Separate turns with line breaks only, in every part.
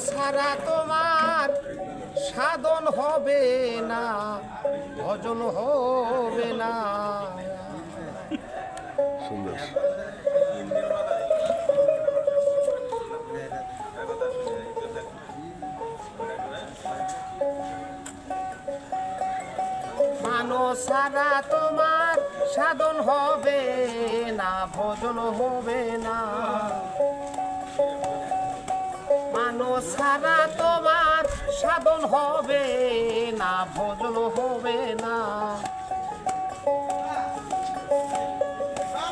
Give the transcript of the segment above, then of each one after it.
ছাড়া তোমার সাধন হবে না, ভজন হবে না।
সুন্দর।
মানুষ ছাড়া তোমার সাধন হবে না, ভজন হবে না। মানুষ ছাড়া তোমার সাধন হবে না, ভজন হবে না।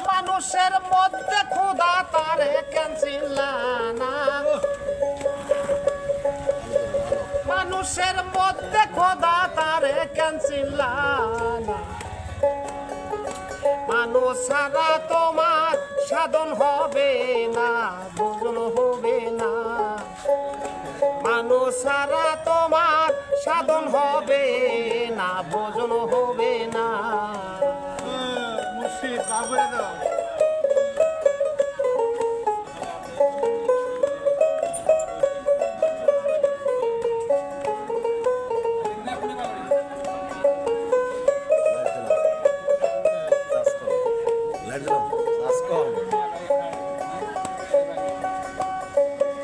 মানুষের মধ্যে খোদা তারে ক্যান্সিলা না, মানুষের মধ্যে খোদা তারে ক্যান্সিলা না। মানুষ ছাড়া তোমার সাধন হবে না, ভজন হবে না। মানুষ ছাড়া তোমার সাধন হবে না, ভজন হবে না।
মুর্শিদ বাবুরে দাও।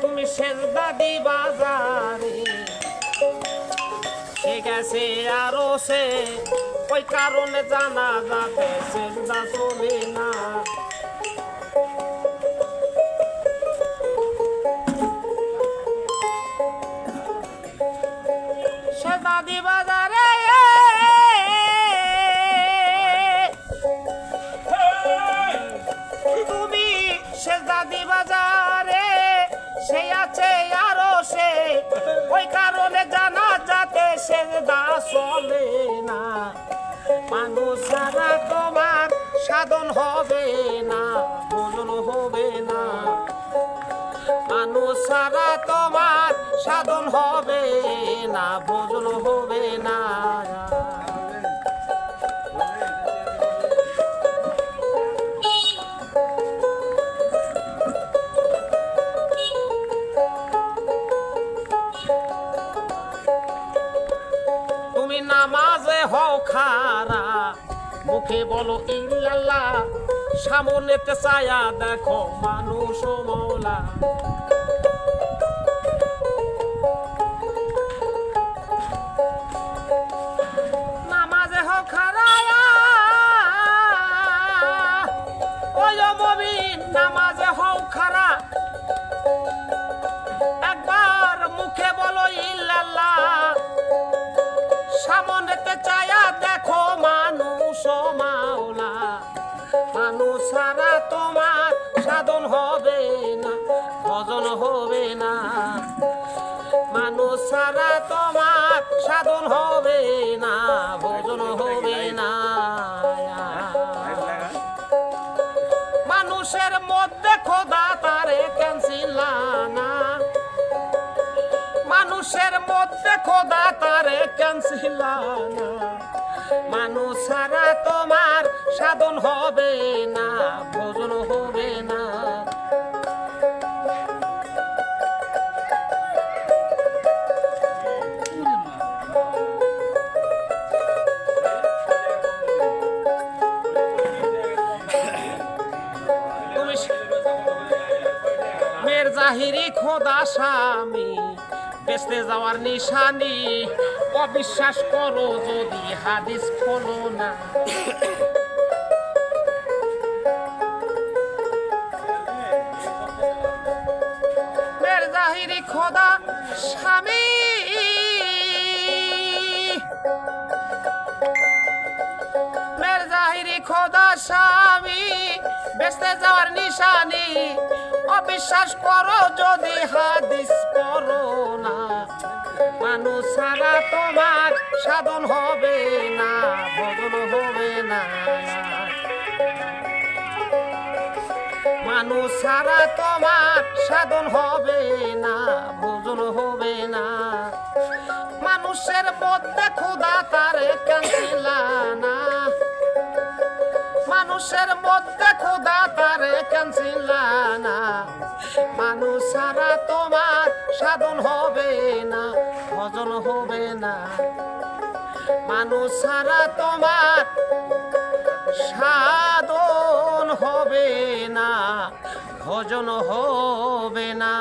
তুমি সেজদা দিবা যারে, সে গেছে আরো সে, ওই কারণে জানা যাতে সেজদা চলে না। সেজদা দিবা যারে, তুমি সেজদা দিবা যারে, সে আছে আরো সে, ওই কারণে জানা যাতে সেজদা চলে না। মানুষ ছাড়া তোমার সাধন হবে না, ভজন হবে না। মানুষ ছাড়া তোমার সাধন হবে না, ভজন হবে না। তুমি নামাজে হও খারা, মুখে বলো ইল্লাল্লাহ, সামনেতে ছায়া দেখো মানুষ ও মওলা। নামাজে হও খারা, ওই মুমিন নামাজে হও খারা, একবার মুখে বলো ইল্লাল্লাহ, সামনেতে ছায়া দেখো মানুষ ও মাওলা। মানুষ ছাড়া তোমার সাধন হবে না, ভজন হবে না। মানুষ ছাড়া তোমার সাধন হবে না, ভজন হবে না। মানুষের মধ্যে খোদা তারে ক্যান্সিলা না, মানুষের মধ্যে খোদা তারে ক্যান্সিলা না। মানুষ ছাড়া তোমার সাধন হবে না, ভজন হবে না। তুমি মের জাহিরি খোদা স্বামী, বেঁচতে যাওয়ার নিশানি, অবিশ্বাস করো যদি হাদিস খোলো না। মের জাহিরি খোদা স্বামী, মের জাহিরি খোদা স্বামী, বেঁচতে যাওয়ার নিশানি, অবিশ্বাস করো যদি হাদিস করো না। মানুষ ছাড়া তোমার সাধন হবে না, ভজন হবে না। মানুষ ছাড়া তোমার সাধন হবে না, ভজন হবে না। মানুষের মধ্যে খোদা তারে ক্যান্সিলা না, মানুষের মধ্যে খোদা তারে ক্যান্সিল না মানুষ ছাড়া তোমার সাধন হবে না ভজন হবে না মানুষ ছাড়া তোমার সাধন হবে না ভজন হবে না